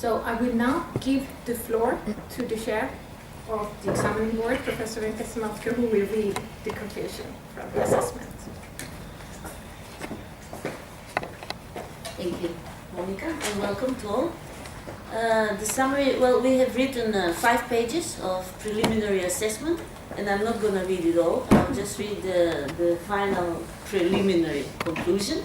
So I will now give the floor to the chair of the examining board, Professor Jensen, who will read the conclusion from the assessment. Thank you, Monica, and welcome to all. The summary, well, we have written 5 pages of preliminary assessment, and I'm not going to read it all. I'll just read the final preliminary conclusion,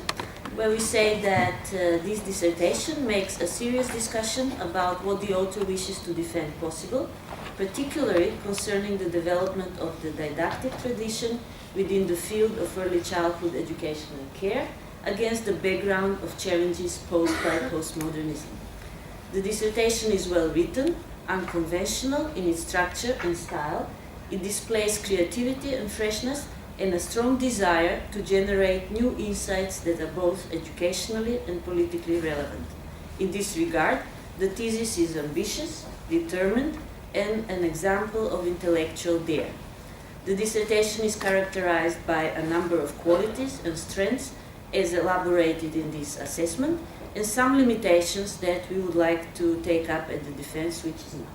where we say that this dissertation makes a serious discussion about what the author wishes to defend possible, particularly concerning the development of the didactic tradition within the field of early childhood education and care, against the background of challenges posed by postmodernism. The dissertation is well written, unconventional in its structure and style. It displays creativity and freshness and a strong desire to generate new insights that are both educationally and politically relevant. In this regard, the thesis is ambitious, determined, and an example of intellectual dare. The dissertation is characterized by a number of qualities and strengths as elaborated in this assessment, and some limitations that we would like to take up at the defense, which is now.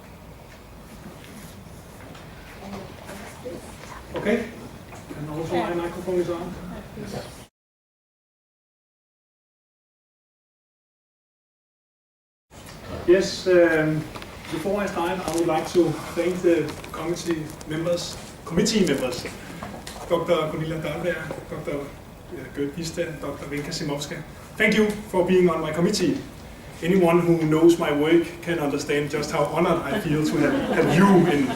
Okay, and also my microphone is on. Yes, before I start, I would like to thank the committee members, Dr. Gunilla Dahlberg, Dr. Gert Gista, Dr. Wenka Simovska. Thank you for being on my committee. Anyone who knows my work can understand just how honored I feel to have you in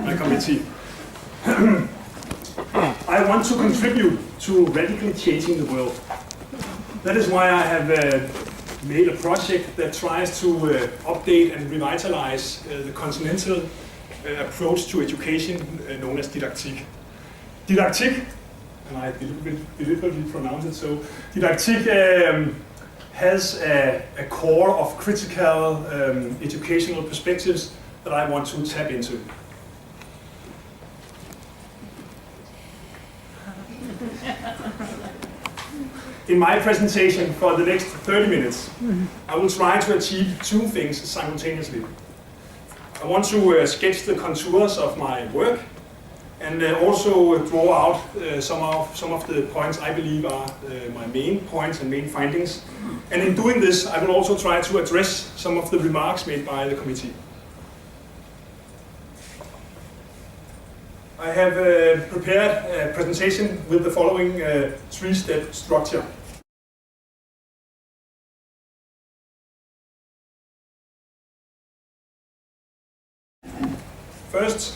my committee. I want to contribute to radically changing the world. That is why I have made a project that tries to update and revitalize the continental approach to education known as Didaktik. Didaktik, and I deliberately pronounce it so, Didaktik has a core of critical educational perspectives that I want to tap into. In my presentation for the next 30 minutes, I will try to achieve 2 things simultaneously. I want to sketch the contours of my work and also draw out some of the points I believe are my main points and main findings. And in doing this, I will also try to address some of the remarks made by the committee. I have prepared a presentation with the following 3-step structure. First,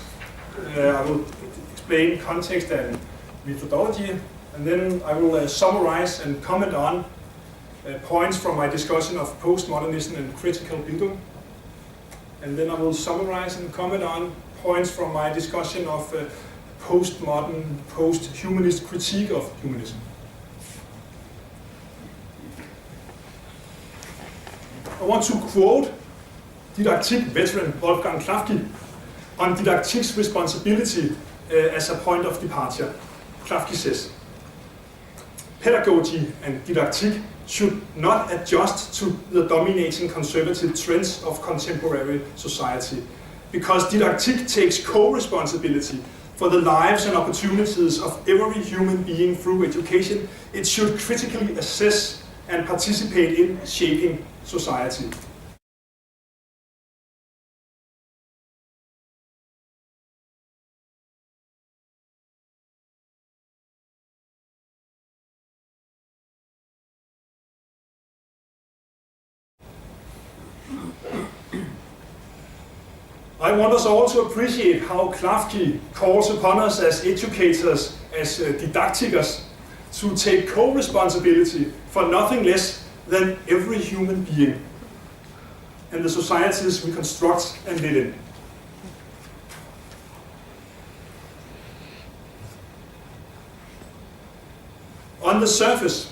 I will explain context and methodology, and then I will summarize and comment on points from my discussion of postmodernism and critical Bildung. And then I will summarize and comment on points from my discussion of postmodern, post-humanist critique of humanism. I want to quote Didaktik veteran Wolfgang Klafki on Didaktik's responsibility as a point of departure. Klafki says, pedagogy and Didaktik should not adjust to the dominating conservative trends of contemporary society, because Didaktik takes co-responsibility for the lives and opportunities of every human being through education. It should critically assess and participate in shaping society. I want us all to appreciate how Klafki calls upon us as educators, as didactikers, to take co-responsibility for nothing less than every human being and the societies we construct and live in. On the surface,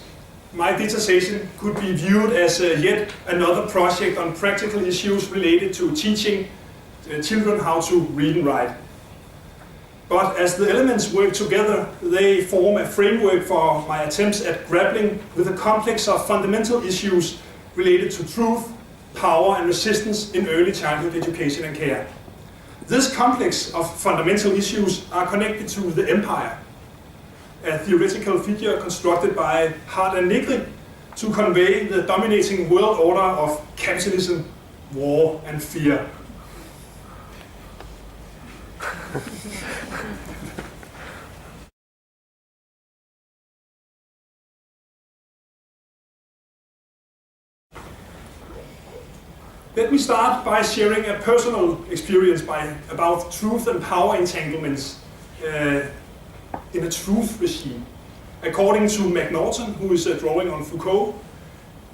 my dissertation could be viewed as yet another project on practical issues related to teaching children how to read and write. But as the elements work together, they form a framework for my attempts at grappling with a complex of fundamental issues related to truth, power, and resistance in early childhood education and care. This complex of fundamental issues are connected to the empire, a theoretical figure constructed by Hart and Negri to convey the dominating world order of capitalism, war, and fear. Let me start by sharing a personal experience about truth and power entanglements in a truth regime. According to McNaughton, who is drawing on Foucault,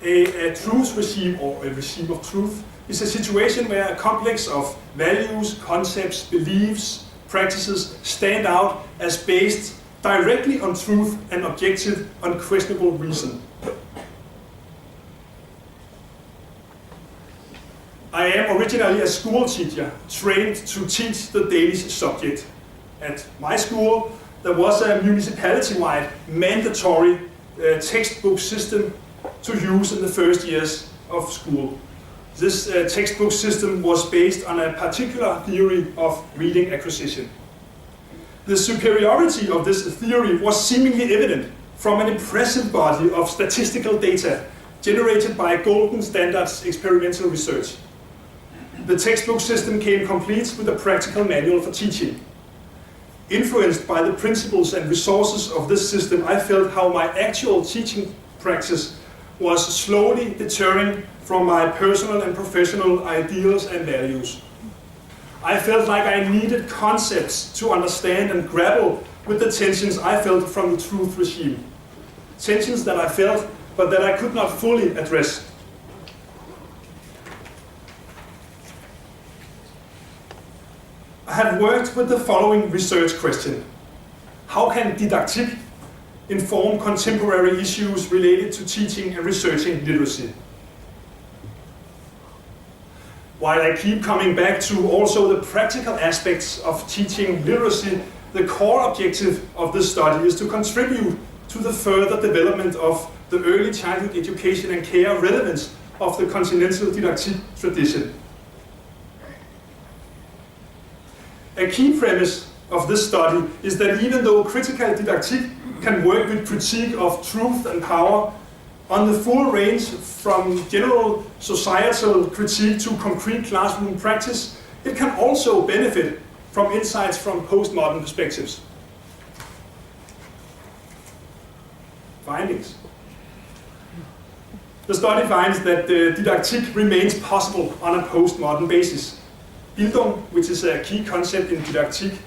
a truth regime, or a regime of truth, is a situation where a complex of values, concepts, beliefs, practices stand out as based directly on truth and objective, unquestionable reason. I am originally a school teacher, trained to teach the Danish subject. At my school, there was a municipality-wide mandatory textbook system to use in the first years of school. This textbook system was based on a particular theory of reading acquisition. The superiority of this theory was seemingly evident from an impressive body of statistical data generated by golden standards experimental research. The textbook system came complete with a practical manual for teaching. Influenced by the principles and resources of this system, I felt how my actual teaching practice was slowly deterring from my personal and professional ideals and values. I felt like I needed concepts to understand and grapple with the tensions I felt from the truth regime. Tensions that I felt, but that I could not fully address. I have worked with the following research question. How can didaktik inform contemporary issues related to teaching and researching literacy? While I keep coming back to also the practical aspects of teaching literacy, the core objective of this study is to contribute to the further development of the early childhood education and care relevance of the continental didaktik tradition. A key premise of this study is that even though critical didaktik can work with critique of truth and power on the full range from general societal critique to concrete classroom practice, it can also benefit from insights from postmodern perspectives. Findings. The study finds that didaktik remains possible on a postmodern basis. Bildung, which is a key concept in didaktik,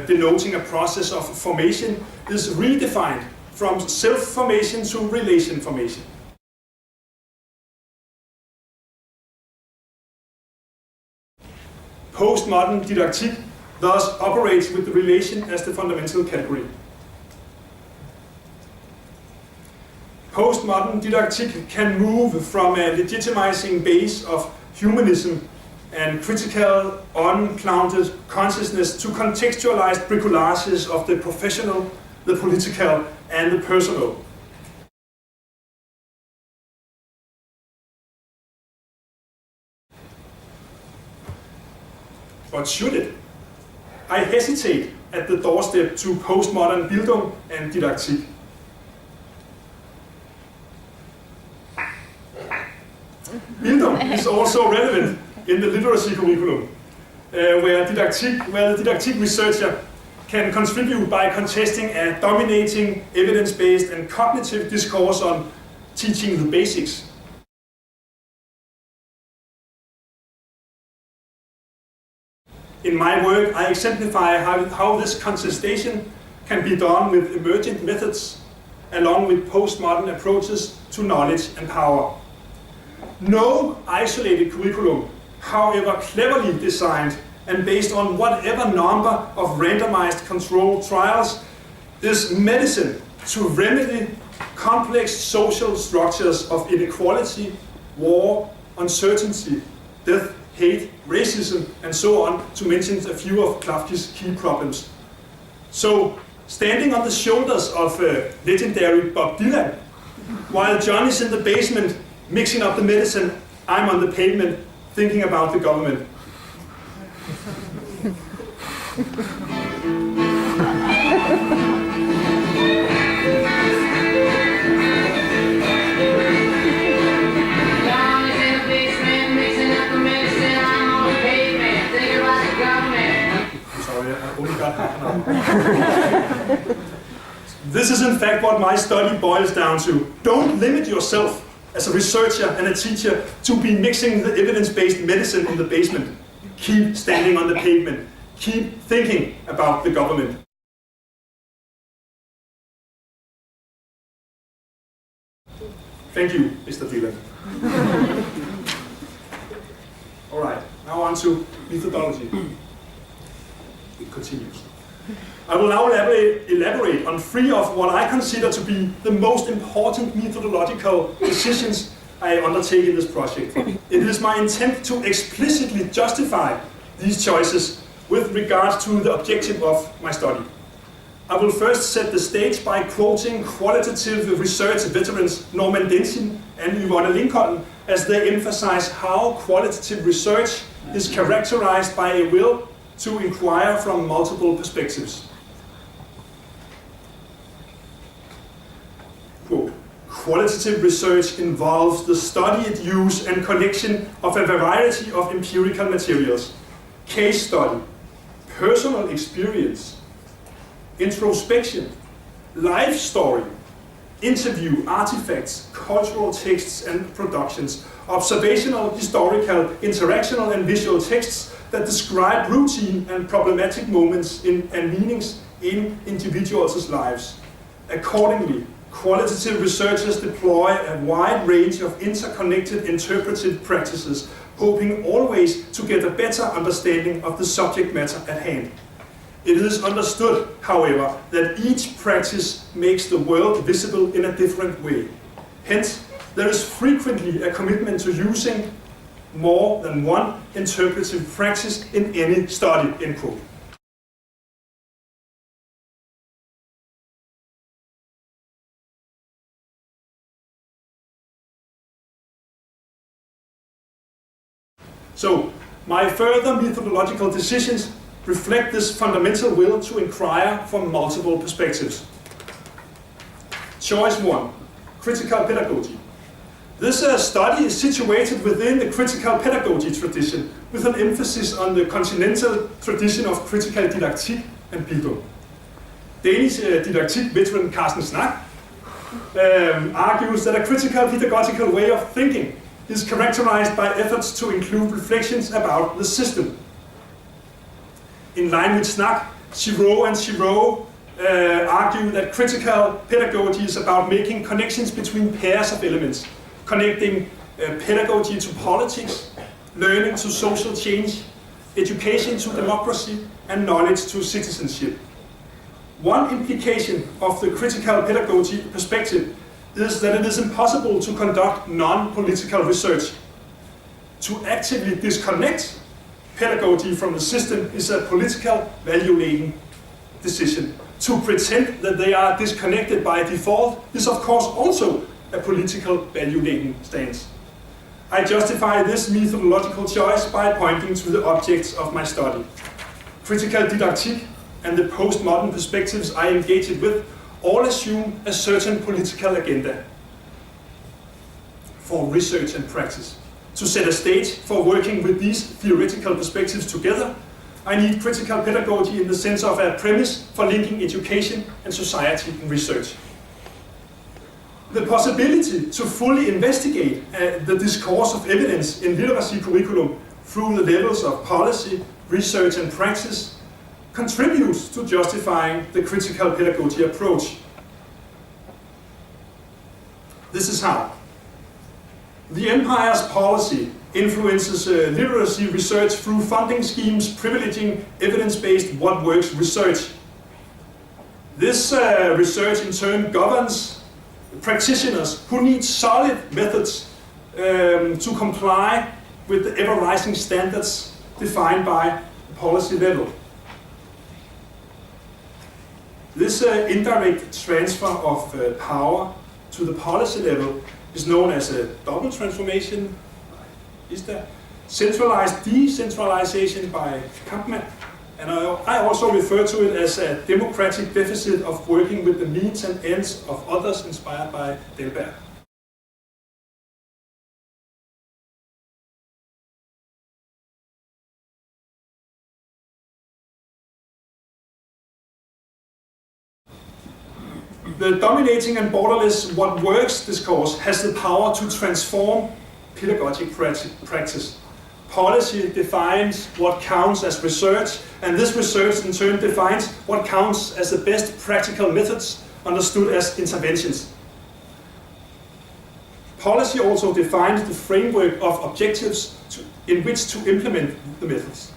denoting a process of formation, is redefined from self-formation to relation formation. Postmodern didaktik thus operates with the relation as the fundamental category. Postmodern didaktik can move from a legitimizing base of humanism and critical, unclouded consciousness to contextualized bricolages of the professional, the political, and the personal. But should it? I hesitate at the doorstep to postmodern Bildung and didaktik. Bildung is also relevant in the literacy curriculum, where the didaktik researcher can contribute by contesting a dominating, evidence-based and cognitive discourse on teaching the basics. In my work, I exemplify how this contestation can be done with emergent methods, along with postmodern approaches to knowledge and power. No isolated curriculum, however cleverly designed and based on whatever number of randomized controlled trials, is medicine to remedy complex social structures of inequality, war, uncertainty, death, hate, racism, and so on, to mention a few of Klafki's key problems. So, standing on the shoulders of legendary Bob Dylan, while John is in the basement mixing up the medicine, I'm on the pavement thinking about the government. This is in fact what my study boils down to. Don't limit yourself as a researcher and a teacher to be mixing the evidence-based medicine in the basement. Keep standing on the pavement. Keep thinking about the government. Thank you, Mr. Dylan. All right, now on to methodology. It continues. I will now elaborate on 3 of what I consider to be the most important methodological decisions I undertake in this project. It is my intent to explicitly justify these choices with regard to the objective of my study. I will first set the stage by quoting qualitative research veterans Norman Denson and Yvonne Lincoln as they emphasize how qualitative research is characterized by a will to inquire from multiple perspectives. Quote, qualitative research involves the studied use and collection of a variety of empirical materials, case study, personal experience, introspection, life story, interview, artifacts, cultural texts and productions, observational, historical, interactional and visual texts that describe routine and problematic moments and meanings in individuals' lives. Accordingly, qualitative researchers deploy a wide range of interconnected interpretive practices, hoping always to get a better understanding of the subject matter at hand. It is understood, however, that each practice makes the world visible in a different way. Hence, there is frequently a commitment to using more than one interpretive practice in any study, end quote. So, my further methodological decisions reflect this fundamental will to inquire from multiple perspectives. Choice 1, critical pedagogy. This study is situated within the critical pedagogy tradition, with an emphasis on the continental tradition of critical didaktik and Bildung. Danish didaktik veteran Carsten Snack argues that a critical pedagogical way of thinking is characterized by efforts to include reflections about the system. In line with Snack, Giraud and Giraud argue that critical pedagogy is about making connections between pairs of elements, connecting pedagogy to politics, learning to social change, education to democracy, and knowledge to citizenship. One implication of the critical pedagogy perspective is that it is impossible to conduct non-political research. To actively disconnect pedagogy from the system is a political value-laden decision. To pretend that they are disconnected by default is of course also a political value-laden stance. I justify this methodological choice by pointing to the objects of my study. Critical didaktik and the postmodern perspectives I engage with all assume a certain political agenda for research and practice. To set a stage for working with these theoretical perspectives together, I need critical pedagogy in the sense of a premise for linking education and society in research. The possibility to fully investigate the discourse of evidence in literacy curriculum through the levels of policy, research and practice contributes to justifying the critical pedagogy approach. This is how. The empire's policy influences literacy research through funding schemes privileging evidence-based what works research. This research in turn governs practitioners who need solid methods to comply with the ever-rising standards defined by the policy level. This indirect transfer of power to the policy level is known as a double transformation. is there. Centralized decentralization by Kampmann. And I also refer to it as a democratic deficit of working with the means and ends of others, inspired by Delberg. The dominating and borderless what works discourse has the power to transform pedagogic practice. Policy defines what counts as research, and this research in turn defines what counts as the best practical methods, understood as interventions. Policy also defines the framework of objectives in which to implement the methods.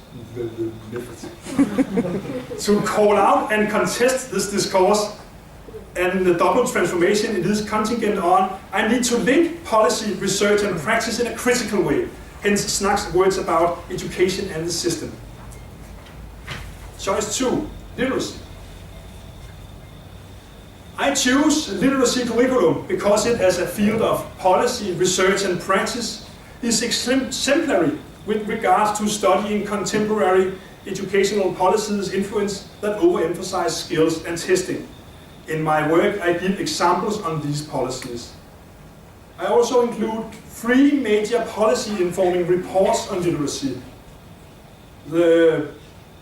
To call out and contest this discourse and the double transformation it is contingent on, I need to link policy, research and practice in a critical way. Hence Snack's words about education and the system. Choice 2, literacy. I choose literacy curriculum because it, as a field of policy, research and practice, is exemplary with regard to studying contemporary educational policies' influence that overemphasize skills and testing. In my work, I give examples on these policies. I also include 3 major policy-informing reports on literacy. The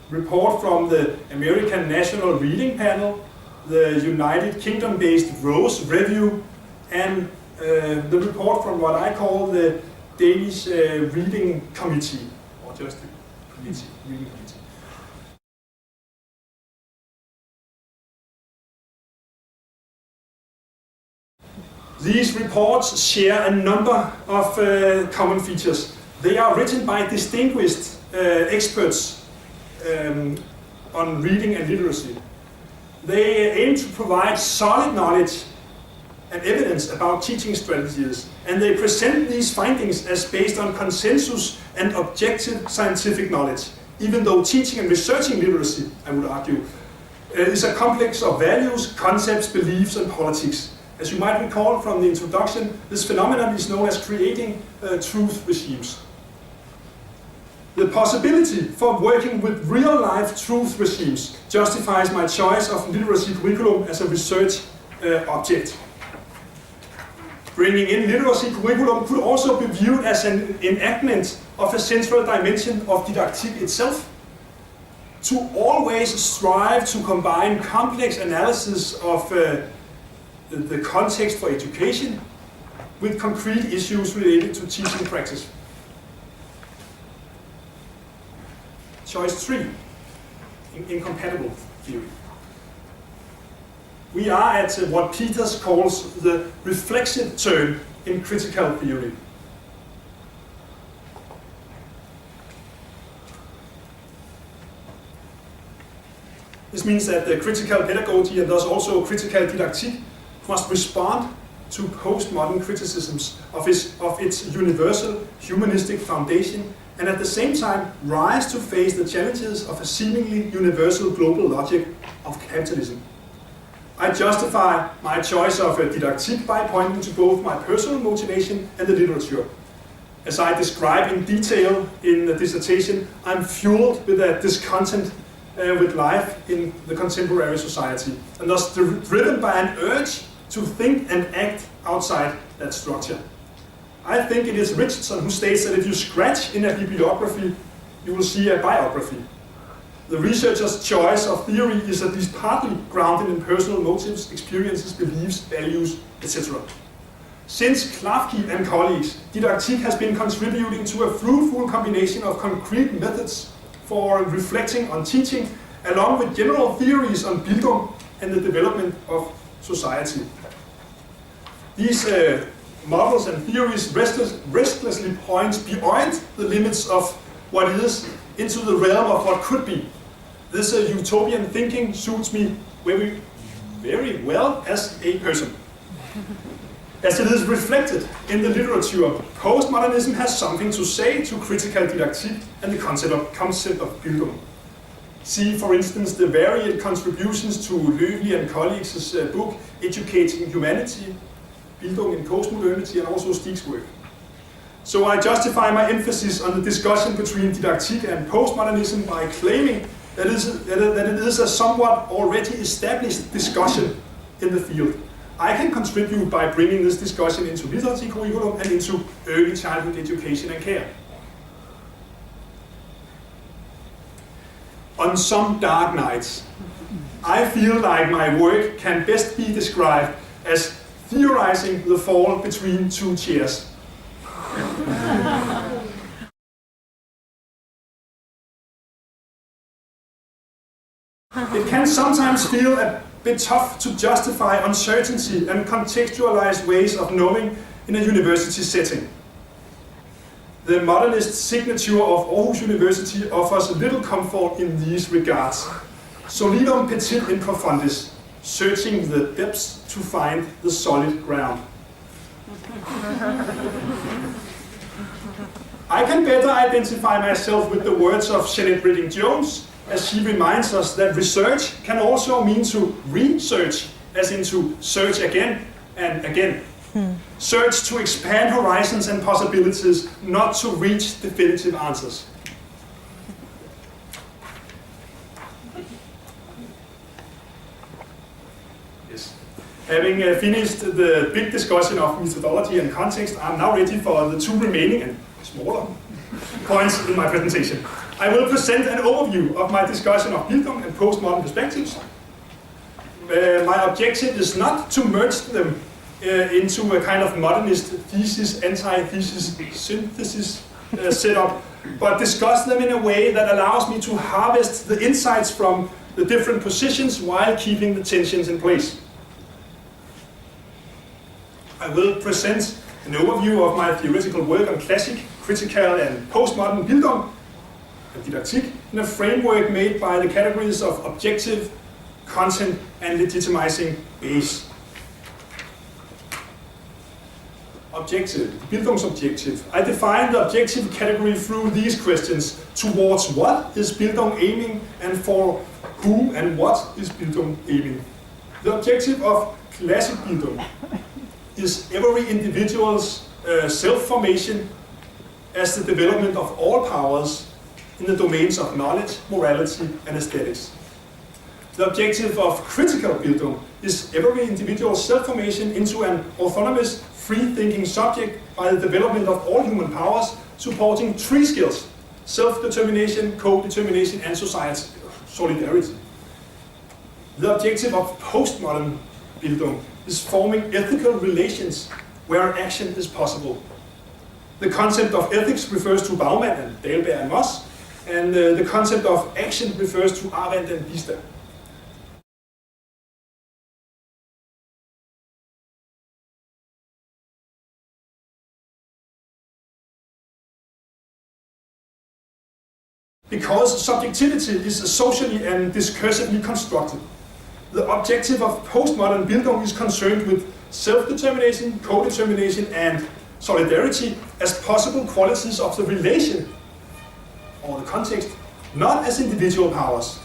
report from the American National Reading Panel, the United Kingdom-based Rose Review, and the report from what I call the Danish Reading Committee, or just the committee, Reading Committee. These reports share a number of common features. They are written by distinguished experts on reading and literacy. They aim to provide solid knowledge and evidence about teaching strategies, and they present these findings as based on consensus and objective scientific knowledge, even though teaching and researching literacy, I would argue, is a complex of values, concepts, beliefs, and politics. As you might recall from the introduction, this phenomenon is known as creating truth regimes. The possibility for working with real-life truth regimes justifies my choice of literacy curriculum as a research object. Bringing in literacy curriculum could also be viewed as an enactment of a central dimension of didactic itself, to always strive to combine complex analysis of the context for education with concrete issues related to teaching practice. Choice 3, incompatible theory. We are at what Peters calls the reflexive turn in critical theory. This means that the critical pedagogy and thus also critical didactic must respond to postmodern criticisms of its universal humanistic foundation, and at the same time rise to face the challenges of a seemingly universal global logic of capitalism. I justify my choice of a didactic by pointing to both my personal motivation and the literature. As I describe in detail in the dissertation, I'm fueled with a discontent with life in the contemporary society, and thus driven by an urge to think and act outside that structure. I think it is Richardson who states that if you scratch in a bibliography, you will see a biography. The researcher's choice of theory is at least partly grounded in personal motives, experiences, beliefs, values, etc. Since Klafki and colleagues, Didaktik has been contributing to a fruitful combination of concrete methods for reflecting on teaching, along with general theories on Bildung and the development of society. These models and theories restlessly point beyond the limits of what is into the realm of what could be. This utopian thinking suits me very well as a person. As it is reflected in the literature, postmodernism has something to say to critical didactic and the concept of Bildung. See, for instance, the varied contributions to Löwli and colleagues' book, Educating Humanity, Bildung in Postmodernity, and also Stig's work. So I justify my emphasis on the discussion between Didaktik and postmodernism by claiming that it is a somewhat already established discussion in the field. I can contribute by bringing this discussion into literacy curriculum and into early childhood education and care. On some dark nights, I feel like my work can best be described as theorizing the fall between two chairs. It can sometimes feel a bit tough to justify uncertainty and contextualize ways of knowing in a university setting. The modernist signature of Aarhus University offers little comfort in these regards. Solidum petit in profundis, searching the depths to find the solid ground. I can better identify myself with the words of Jeanette Redding-Jones, as she reminds us that research can also mean to research, as in to search again and again. Search to expand horizons and possibilities, not to reach definitive answers. Yes. Having finished the big discussion of methodology and context, I'm now ready for the two remaining and smaller points in my presentation. I will present an overview of my discussion of Bildung and postmodern perspectives. My objective is not to merge them into a kind of modernist thesis, anti-thesis synthesis setup, but discuss them in a way that allows me to harvest the insights from the different positions while keeping the tensions in place. I will present an overview of my theoretical work on classic, critical and postmodern Bildung and Didaktik in a framework made by the categories of objective, content and legitimizing base. Objective, Bildungsobjektiv. I define the objective category through these questions. Towards what is Bildung aiming, and for whom and what is Bildung aiming? The objective of classic Bildung is every individual's self-formation as the development of all powers in the domains of knowledge, morality and aesthetics. The objective of critical Bildung is every individual's self-formation into an autonomous, free-thinking subject by the development of all human powers, supporting three skills: self-determination, co-determination, and society solidarity. The objective of postmodern Bildung is forming ethical relations where action is possible. The concept of ethics refers to Baumann and Dahlberg and Moss, and the concept of action refers to Arendt and Bista. Because subjectivity is socially and discursively constructed, the objective of postmodern Bildung is concerned with self-determination, co-determination and solidarity as possible qualities of the relation or the context, not as individual powers.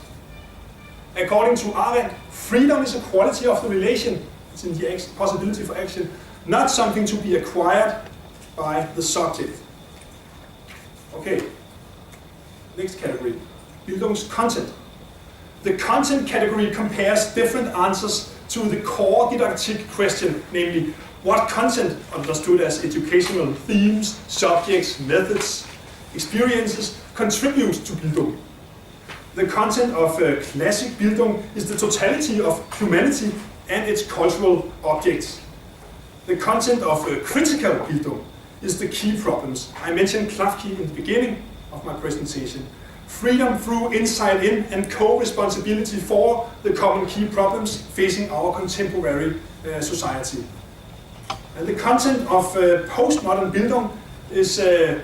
According to Arendt, freedom is a quality of the relation, it's in the possibility for action, not something to be acquired by the subject. Okay. Next category, Bildung's content. The content category compares different answers to the core didactic question, namely, what content, understood as educational themes, subjects, methods, experiences, contributes to Bildung. The content of classic Bildung is the totality of humanity and its cultural objects. The content of critical Bildung is the key problems. I mentioned Klafki in the beginning of my presentation. Freedom through insight in and co-responsibility for the common key problems facing our contemporary society. And the content of postmodern Bildung is the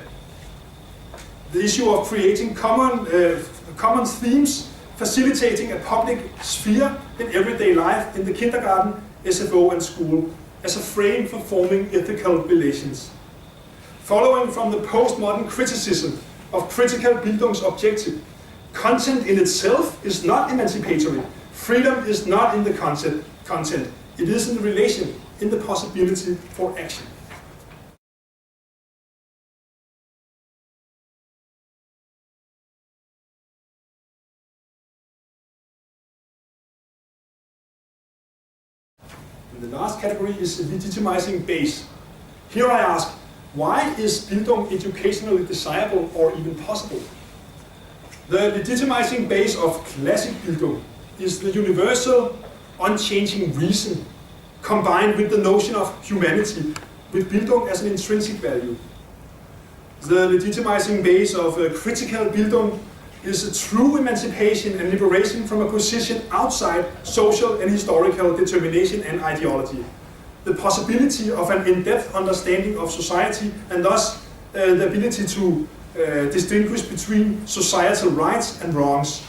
issue of creating common themes, facilitating a public sphere in everyday life in the kindergarten, SFO and school as a frame for forming ethical relations. Following from the postmodern criticism of critical Bildung's objective, content in itself is not emancipatory. Freedom is not in the content. It is in the relation, in the possibility for action. last category is legitimizing base. Here I ask, why is Bildung educationally desirable or even possible? The legitimizing base of classic Bildung is the universal, unchanging reason combined with the notion of humanity, with Bildung as an intrinsic value. The legitimizing base of critical Bildung is a true emancipation and liberation from a position outside social and historical determination and ideology. The possibility of an in-depth understanding of society and thus the ability to distinguish between societal rights and wrongs.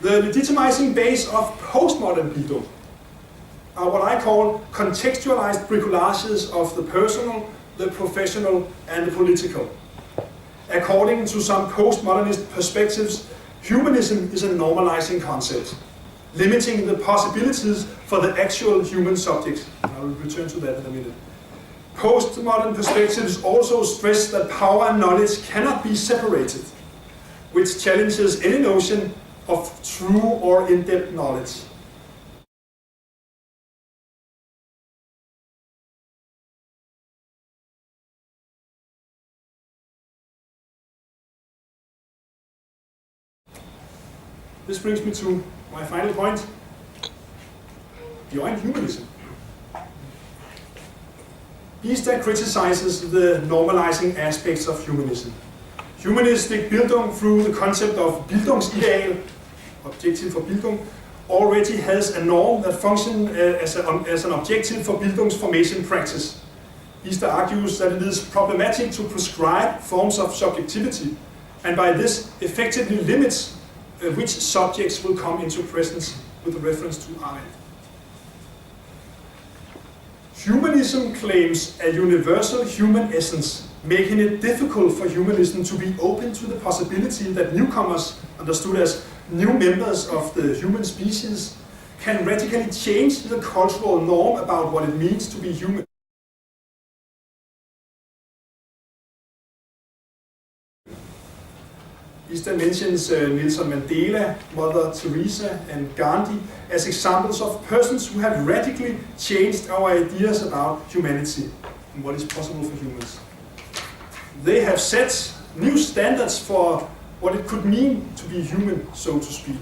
The legitimizing base of postmodern Bildung are what I call contextualized bricolages of the personal, the professional, and the political. According to some postmodernist perspectives, humanism is a normalizing concept, limiting the possibilities for the actual human subjects. I will return to that in a minute. Postmodern perspectives also stress that power and knowledge cannot be separated, which challenges any notion of true or in-depth knowledge. This brings me to my final point, beyond humanism. Ph.d. criticizes the normalizing aspects of humanism. Humanistic Bildung, through the concept of Bildungsideal, objective for Bildung, already has a norm that functions as an objective for Bildung's formation practice. Ph.d. argues that it is problematic to prescribe forms of subjectivity, and by this effectively limits which subjects will come into presence with reference to I. Humanism claims a universal human essence, making it difficult for humanism to be open to the possibility that newcomers, understood as new members of the human species, can radically change the cultural norm about what it means to be human. Ph.d. mentions Nelson Mandela, Mother Teresa, and Gandhi as examples of persons who have radically changed our ideas about humanity and what is possible for humans. They have set new standards for what it could mean to be human, so to speak.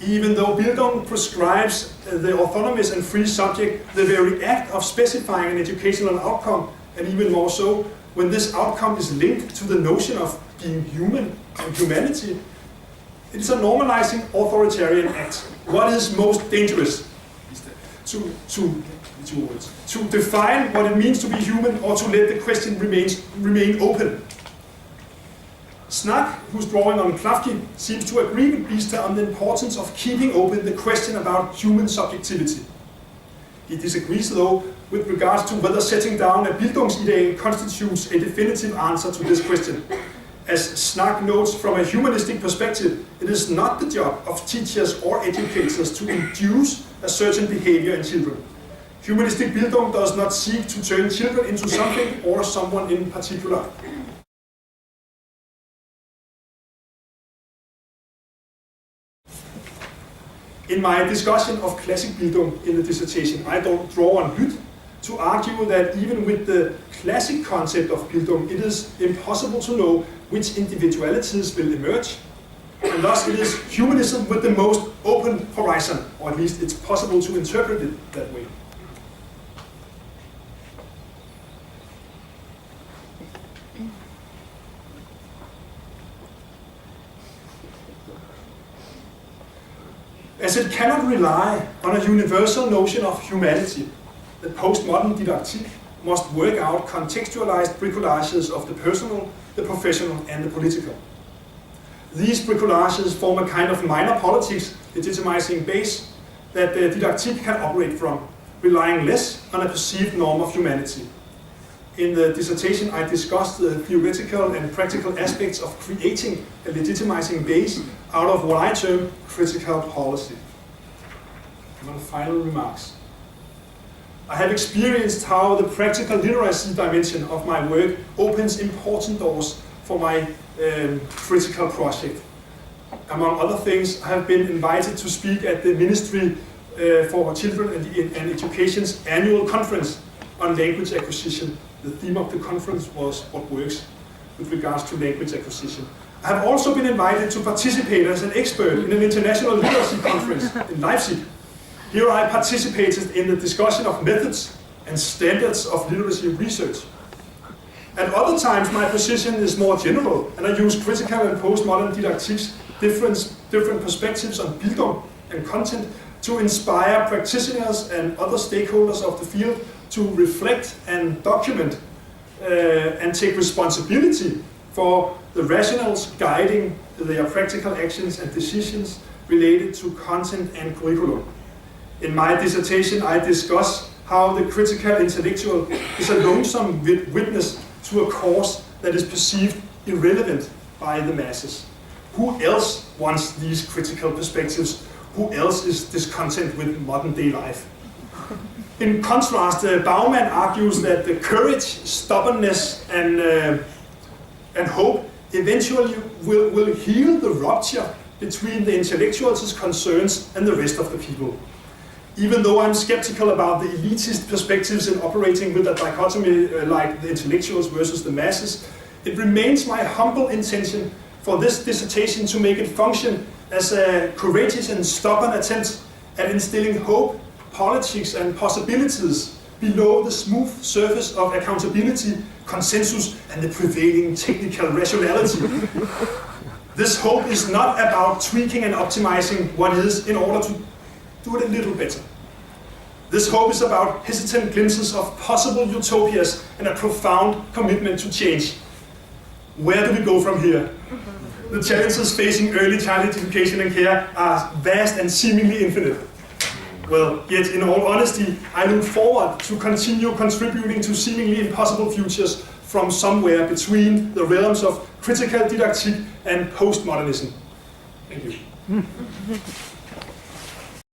Even though Bildung prescribes the autonomous and free subject, the very act of specifying an educational outcome, and even more so, when this outcome is linked to the notion of being human and humanity, it is a normalizing authoritarian act. What is most dangerous? To define what it means to be human, or to let the question remain open. Snack, who's drawing on Klafki, seems to agree with Ph.d. on the importance of keeping open the question about human subjectivity. He disagrees, though, with regards to whether setting down a Bildungsideal constitutes a definitive answer to this question. As Snack notes, from a humanistic perspective, it is not the job of teachers or educators to induce a certain behavior in children. Humanistic Bildung does not seek to turn children into something or someone in particular. In my discussion of classic Bildung in the dissertation, I draw on Lüth to argue that even with the classic concept of Bildung, it is impossible to know which individualities will emerge, and thus it is humanism with the most open horizon, or at least it's possible to interpret it that way. As it cannot rely on a universal notion of humanity, the postmodern Didaktik must work out contextualized bricolages of the personal, the professional, and the political. These bricolages form a kind of minor politics, legitimizing base that the Didaktik can operate from, relying less on a perceived norm of humanity. In the dissertation, I discussed the theoretical and practical aspects of creating a legitimizing base out of what I term critical policy. And on final remarks. I have experienced how the practical literacy dimension of my work opens important doors for my critical project. Among other things, I have been invited to speak at the Ministry for Children and Education's annual conference on language acquisition. The theme of the conference was what works with regards to language acquisition. I have also been invited to participate as an expert in an international literacy conference in Leipzig. Here I participated in the discussion of methods and standards of literacy research. At other times my position is more general, and I use critical and postmodern didactics, different perspectives on Bildung and content, to inspire practitioners and other stakeholders of the field to reflect and document and take responsibility for the rationales guiding their practical actions and decisions related to content and curriculum. In my dissertation, I discuss how the critical intellectual is a lonesome witness to a cause that is perceived irrelevant by the masses. Who else wants these critical perspectives? Who else is discontent with modern day life? In contrast, Baumann argues that the courage, stubbornness, and hope eventually will heal the rupture between the intellectuals' concerns and the rest of the people. Even though I'm skeptical about the elitist perspectives in operating with a dichotomy like the intellectuals versus the masses, it remains my humble intention for this dissertation to make it function as a courageous and stubborn attempt at instilling hope, politics, and possibilities below the smooth surface of accountability, consensus, and the prevailing technical rationality. This hope is not about tweaking and optimizing what is in order to do it a little better. This hope is about hesitant glimpses of possible utopias and a profound commitment to change. Where do we go from here? The challenges facing early childhood education and care are vast and seemingly infinite. Well, yet in all honesty, I look forward to continue contributing to seemingly impossible futures from somewhere between the realms of critical didactic and postmodernism. Thank you.